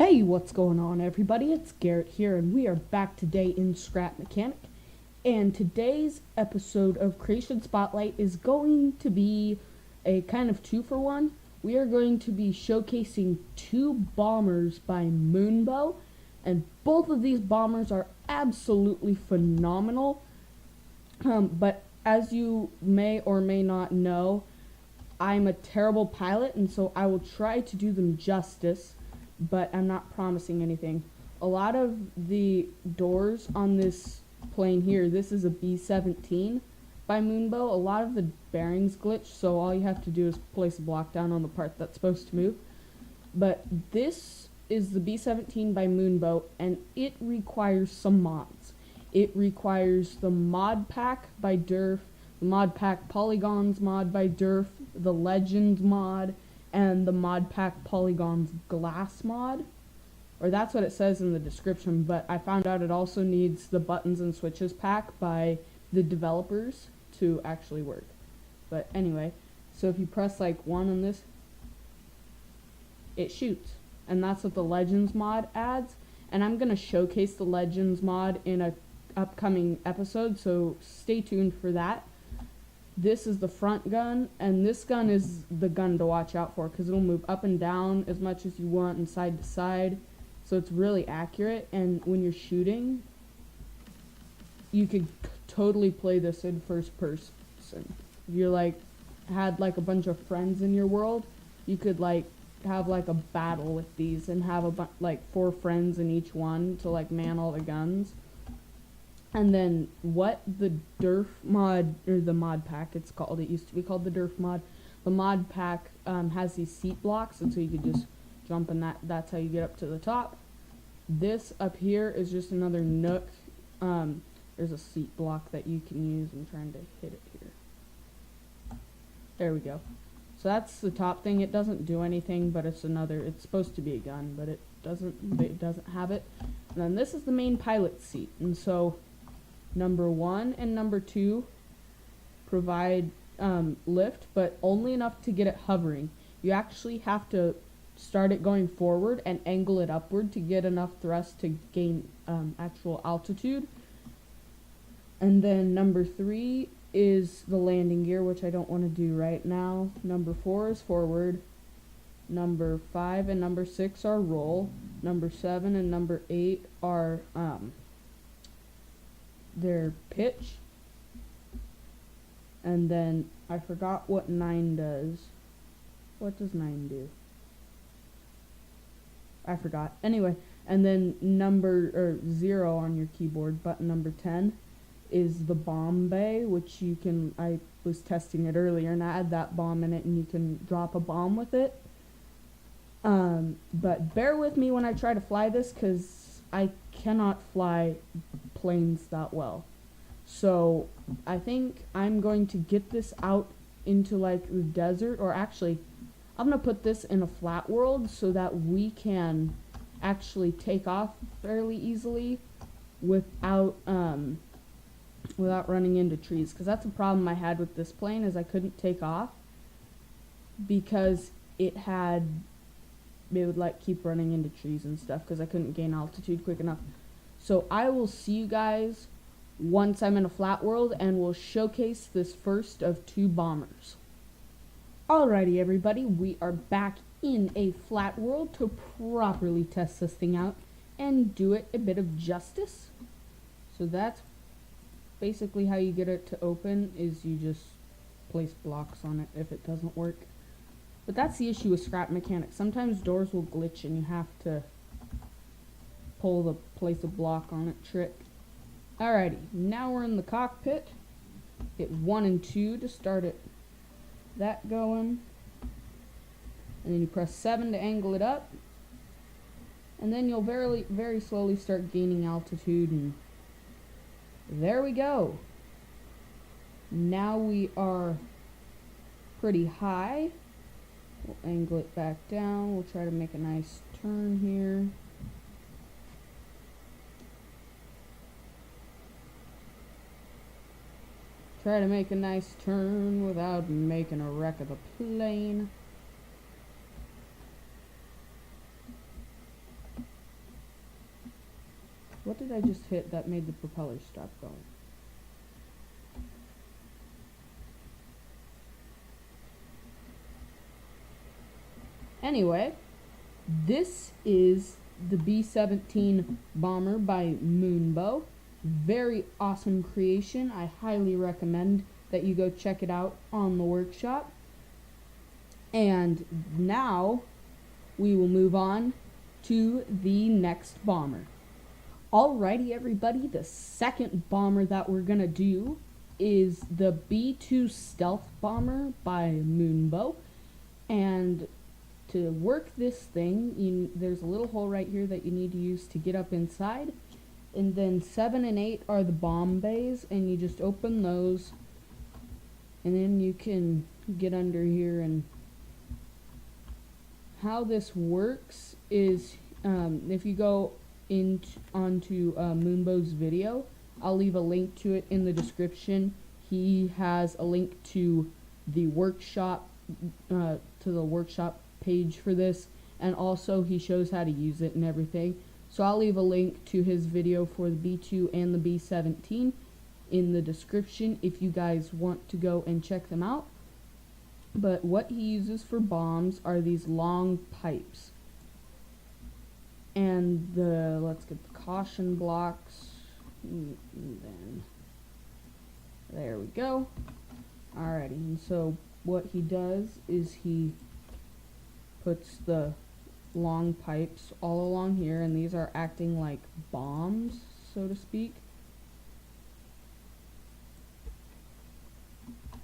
Hey, what's going on, everybody? It's Garrett here, and we are back today in Scrap Mechanic. And today's episode of Creation Spotlight is going to be a kind of two-for-one. We are going to be showcasing two bombers by Moonbow, and both of these bombers are absolutely phenomenal. But as you may or may not know, I'm a terrible pilot, and so I will try to do them justice, but I'm not promising anything. A lot of the doors on this plane here, this is a B-17 by Moonbow. A lot of the bearings glitch, so all you have to do is place a block down on the part that's supposed to move. But this is the B-17 by Moonbow, and it requires some mods. It requires the mod pack by Durf, the mod pack polygons mod by Durf, the legends mod, and the mod pack polygons glass mod. Or that's what it says in the description, but I found out it also needs the buttons and switches pack by the developers to actually work. But anyway, so if you press like 1 on this, it shoots. And that's what the legends mod adds. And I'm going to showcase the legends mod in a upcoming episode, so stay tuned for that. This is the front gun, and this gun is the gun to watch out for because it'll move up and down as much as you want and side to side, so it's really accurate. And when you're shooting, you could totally play this in first person. If you're like had like a bunch of friends in your world, you could like have like a battle with these and have like 4 friends in each one to like man all the guns. And then what the Durf mod, or the mod pack it's called, it used to be called the Durf mod. The mod pack has these seat blocks, and so you could just jump in that's how you get up to the top. This up here is just another nook. There's a seat block that you can use. I'm trying to hit it here. There we go. So that's the top thing. It doesn't do anything, but it's supposed to be a gun, but it doesn't have it. And then this is the main pilot seat, and so number 1 and number 2 provide lift, but only enough to get it hovering. You actually have to start it going forward and angle it upward to get enough thrust to gain actual altitude. And then number 3 is the landing gear, which I don't want to do right now. Number 4 is forward. Number 5 and number 6 are roll. Number 7 and number 8 are their pitch. And then I forgot what 9 does. What does 9 do? I forgot. Anyway, and then number 0 on your keyboard, button number 10, is the bomb bay, which I was testing it earlier and I had that bomb in it, and you can drop a bomb with it. But bear with me when I try to fly this, because I cannot fly planes that well. So I think I'm going to get this out into like the desert, or actually I'm going to put this in a flat world so that we can actually take off fairly easily without running into trees, because that's a problem I had with this plane, is I couldn't take off because it would like keep running into trees and stuff because I couldn't gain altitude quick enough. So I will see you guys once I'm in a flat world, and we'll showcase this first of 2 bombers. Alrighty, everybody, we are back in a flat world to properly test this thing out and do it a bit of justice. So that's basically how you get it to open, is you just place blocks on it if it doesn't work. But that's the issue with Scrap Mechanic. Sometimes doors will glitch and you have to pull the place a block on it trick. Alrighty, now we're in the cockpit. Hit 1 and 2 to start that going. And then you press 7 to angle it up. And then you'll very slowly start gaining altitude, and there we go. Now we are pretty high. We'll angle it back down. We'll try to make a nice turn here. Try to make a nice turn without making a wreck of the plane. What did I just hit that made the propeller stop going? Anyway, this is the B-17 bomber by Moonbow. Very awesome creation. I highly recommend that you go check it out on the workshop. And now we will move on to the next bomber. Alrighty everybody, the second bomber that we're gonna do is the B-2 stealth bomber by Moonbow. And to work this thing, there's a little hole right here that you need to use to get up inside. And then 7 and 8 are the bomb bays, and you just open those. And then you can get under here. And how this works is, if you go onto Moonbow's video, I'll leave a link to it in the description. He has a link to the workshop, page for this, and also he shows how to use it and everything. So I'll leave a link to his video for the B2 and the B17 in the description if you guys want to go and check them out. But what he uses for bombs are these long pipes. And let's get the caution blocks. And then there we go. Alrighty, and so what he does is he puts the long pipes all along here, and these are acting like bombs, so to speak.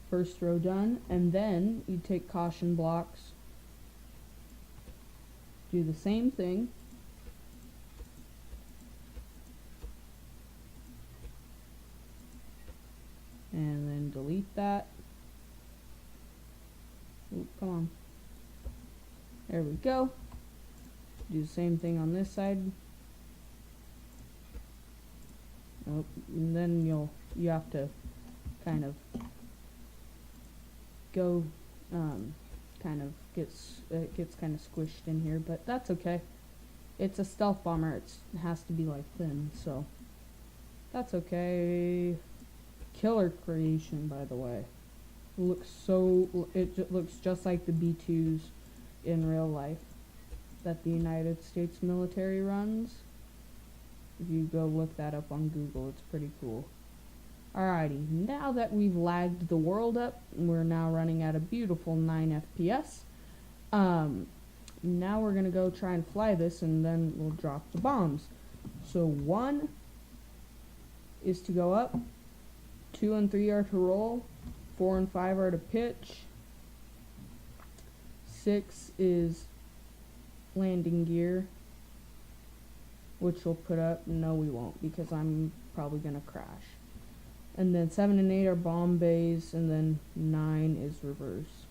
First row done, and then you take caution blocks, do the same thing, and then delete that. Oop, come on. There we go. Do the same thing on this side. Oh, and then you have to kind of go, it gets kind of squished in here, but that's okay. It's a stealth bomber. It has to be like thin, so that's okay. Killer creation, by the way. It looks just like the B2s in real life that the United States military runs. If you go look that up on Google, it's pretty cool. Alrighty, now that we've lagged the world up, we're now running at a beautiful 9 FPS. Now we're gonna go try and fly this, and then we'll drop the bombs. So 1 is to go up, 2 and 3 are to roll, 4 and 5 are to pitch, 6 is landing gear, which we'll put up. No, we won't, because I'm probably gonna crash. And then 7 and 8 are bomb bays, and then 9 is reverse.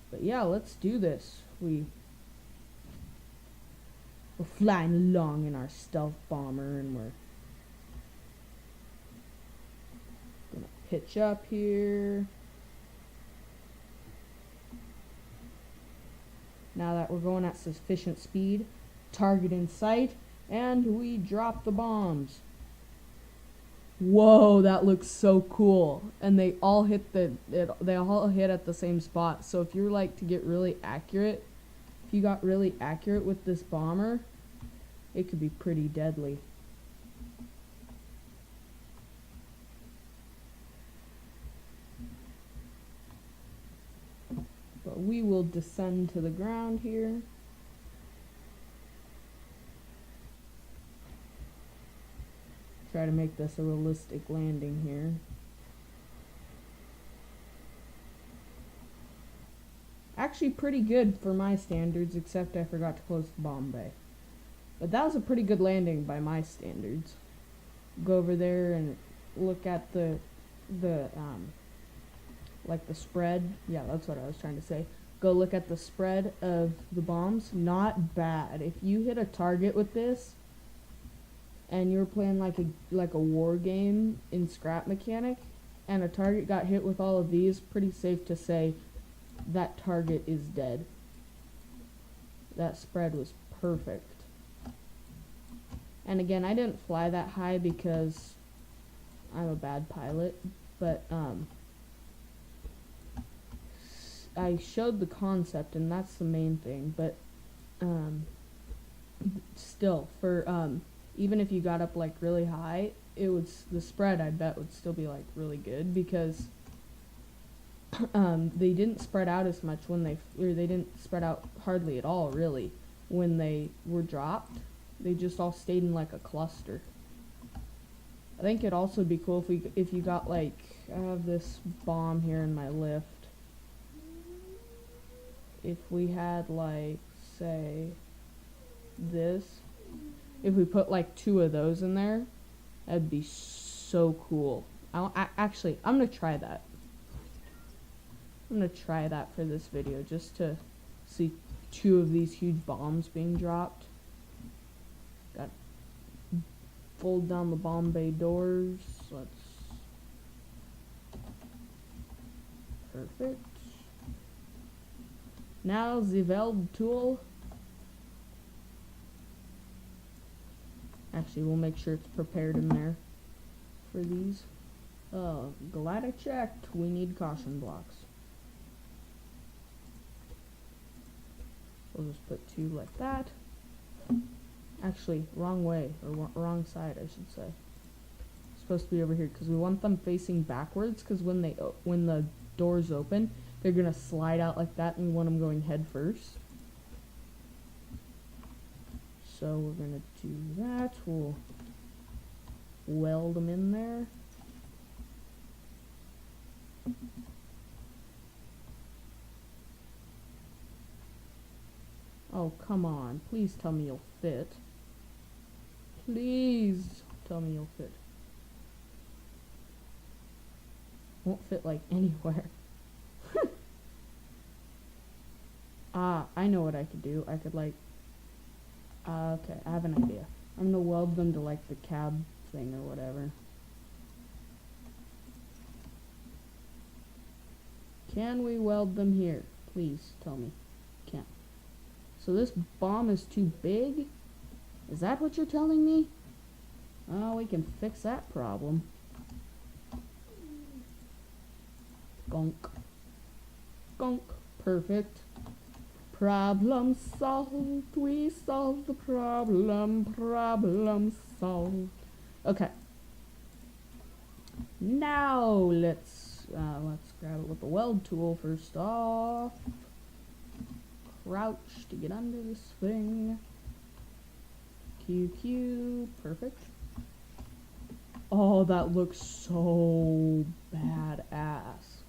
But yeah, let's do this. We're flying along in our stealth bomber, and we're gonna pitch up here. Now that we're going at sufficient speed, target in sight, and we drop the bombs. Whoa, that looks so cool. And they all hit they all hit at the same spot. So if you're like to get really accurate, if you got really accurate with this bomber, it could be pretty deadly. But we will descend to the ground here. Try to make this a realistic landing here. Actually pretty good for my standards, except I forgot to close the bomb bay. But that was a pretty good landing by my standards. Go over there and look at the spread. Yeah, that's what I was trying to say. Go look at the spread of the bombs. Not bad. If you hit a target with this, and you were playing like a war game in Scrap Mechanic, and a target got hit with all of these, pretty safe to say that target is dead. That spread was perfect. And again, I didn't fly that high because I'm a bad pilot, but I showed the concept, and that's the main thing. But still, for even if you got up like really high, the spread, I bet, would still be like really good, because they didn't spread out as much they didn't spread out hardly at all, really, when they were dropped. They just all stayed in like a cluster. I think it'd also be cool if you got, like, I have this bomb here in my lift. If we had, like, say this, if we put like 2 of those in there, that'd be so cool. Actually, I'm gonna try that. I'm gonna try that for this video, just to see 2 of these huge bombs being dropped. Got fold down the bomb bay doors. Perfect. Now the weld tool. Actually, we'll make sure it's prepared in there for these. Glad I checked. We need caution blocks. We'll just put 2 like that. Actually, wrong way, or wrong side, I should say. It's supposed to be over here, because we want them facing backwards, because when the doors open, they're gonna slide out like that, and we want them going head first. So we're gonna do that. We'll weld them in there. Oh, come on. Please tell me you'll fit. Please tell me you'll fit. Won't fit, like, anywhere. I know what I could do. I could, like... okay, I have an idea. I'm gonna weld them to, like, the cab thing or whatever. Can we weld them here? Please tell me. Can't. So this bomb is too big? Is that what you're telling me? Oh, we can fix that problem. Gonk. Gonk. Perfect. Problem solved. We solved the problem. Problem solved. Okay. Now let's grab it with the weld tool first off. Crouch to get under this thing. QQ. Perfect. Oh, that looks so badass.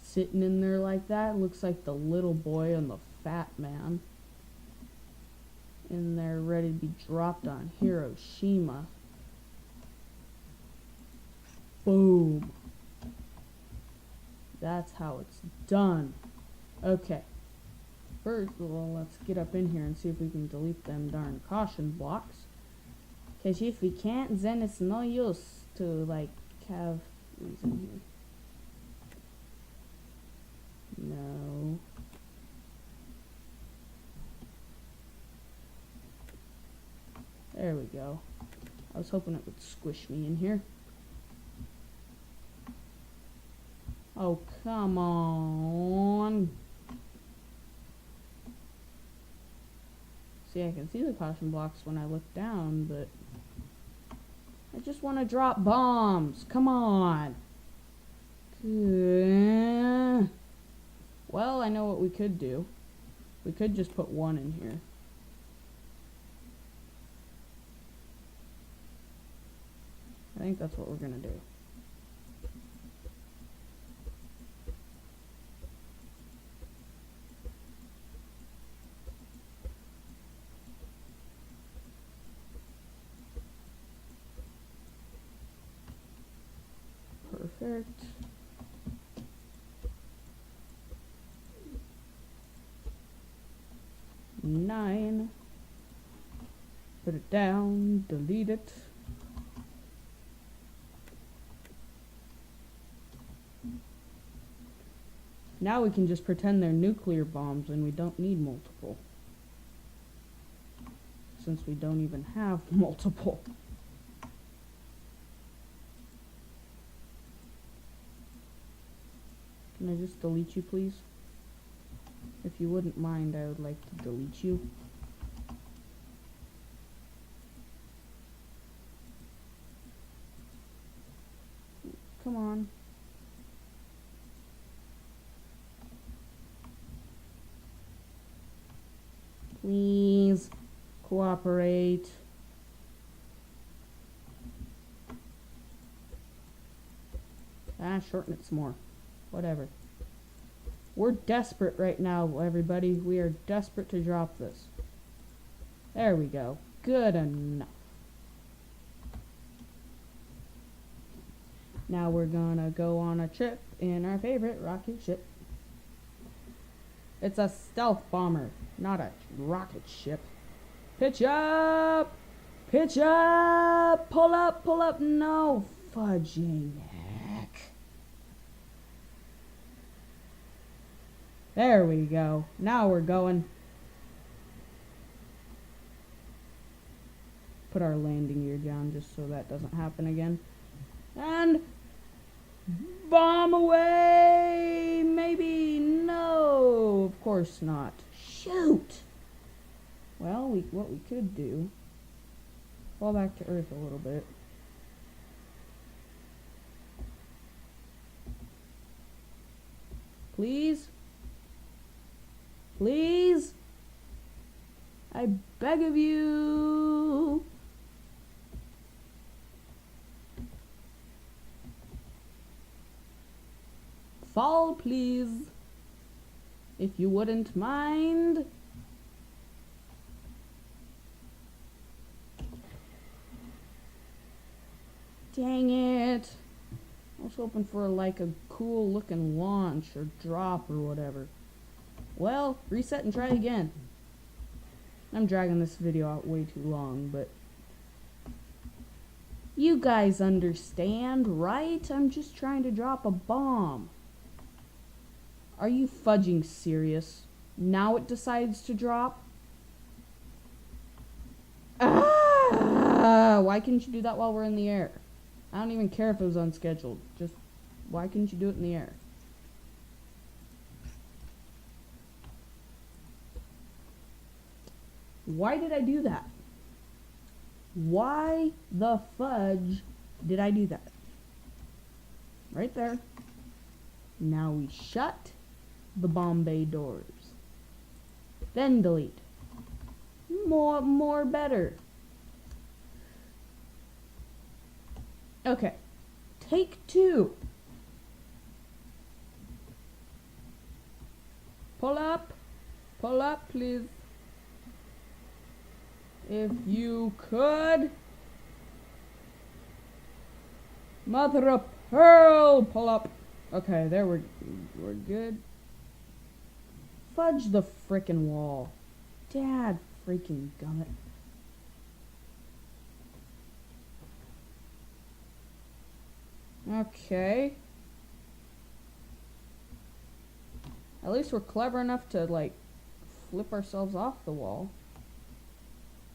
Sitting in there like that looks like the little boy and the fat man. In there ready to be dropped on Hiroshima. Boom. That's how it's done. Okay. First of all, let's get up in here and see if we can delete them darn caution blocks. Because if we can't, then it's no use to, like, have these in here. No. There we go. I was hoping it would squish me in here. Oh, come on. See, I can see the caution blocks when I look down, but I just want to drop bombs. Come on. Well, I know what we could do. We could just put 1 in here. I think that's what we're gonna do. Perfect. Nine. Put it down, delete it. Now we can just pretend they're nuclear bombs and we don't need multiple. since we don't even have multiple. Can I just delete you, please? If you wouldn't mind, I would like to delete you. Come on. Please cooperate. Shorten it some more. Whatever. We're desperate right now, everybody. We are desperate to drop this. There we go. Good enough. Now we're gonna go on a trip in our favorite rocket ship. It's a stealth bomber, not a rocket ship. Pitch up! Pitch up! Pull up, pull up! No fudging heck. There we go. Now we're going. Put our landing gear down just so that doesn't happen again. And bomb away! Maybe. No, of course not. Shoot! Well, what we could do, fall back to Earth a little bit. Please? Please? I beg of you! Fall, please, if you wouldn't mind. Dang it. I was hoping for like a cool looking launch or drop or whatever. Well, reset and try again. I'm dragging this video out way too long, but you guys understand, right? I'm just trying to drop a bomb. Are you fudging serious? Now it decides to drop? Why couldn't you do that while we're in the air? I don't even care if it was unscheduled. Just, why couldn't you do it in the air? Why did I do that? Why the fudge did I do that? Right there. Now we shut the bomb bay doors. Then delete. More better. Okay. Take two. Pull up, please. If you could. Mother of pearl, pull up. Okay, there we're good. Fudge the frickin' wall. Dad freaking gummit. Okay. At least we're clever enough to, like, flip ourselves off the wall.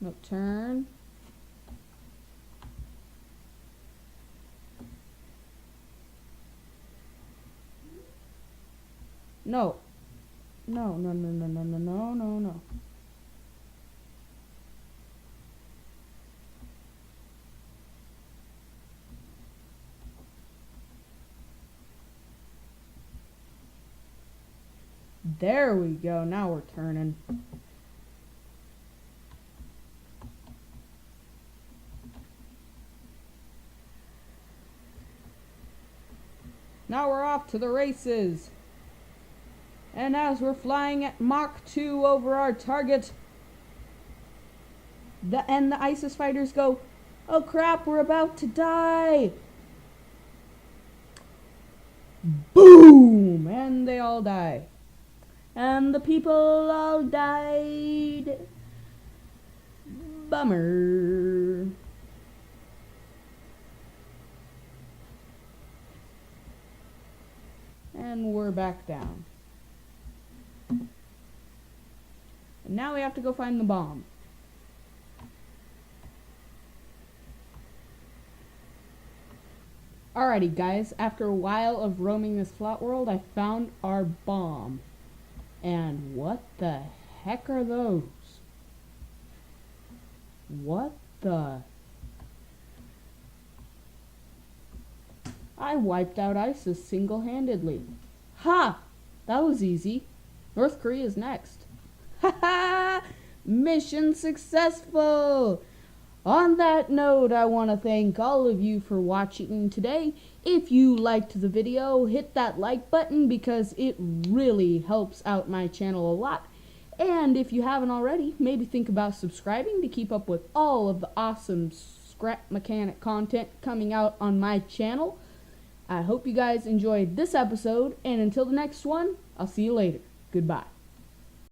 No, turn. No. No. There we go. Now we're turning. Now we're off to the races. And as we're flying at Mach 2 over our target, the ISIS fighters go, "Oh crap, we're about to die." Boom! And they all die. And the people all died. Bummer. And we're back down. And now we have to go find the bomb. Alrighty, guys, after a while of roaming this flat world, I found our bomb. And what the heck are those? What the... I wiped out ISIS single-handedly. Ha! That was easy. North Korea's next. Ha ha! Mission successful! On that note, I want to thank all of you for watching today. If you liked the video, hit that like button because it really helps out my channel a lot. And if you haven't already, maybe think about subscribing to keep up with all of the awesome scrap mechanic content coming out on my channel. I hope you guys enjoyed this episode, and until the next one, I'll see you later. Goodbye.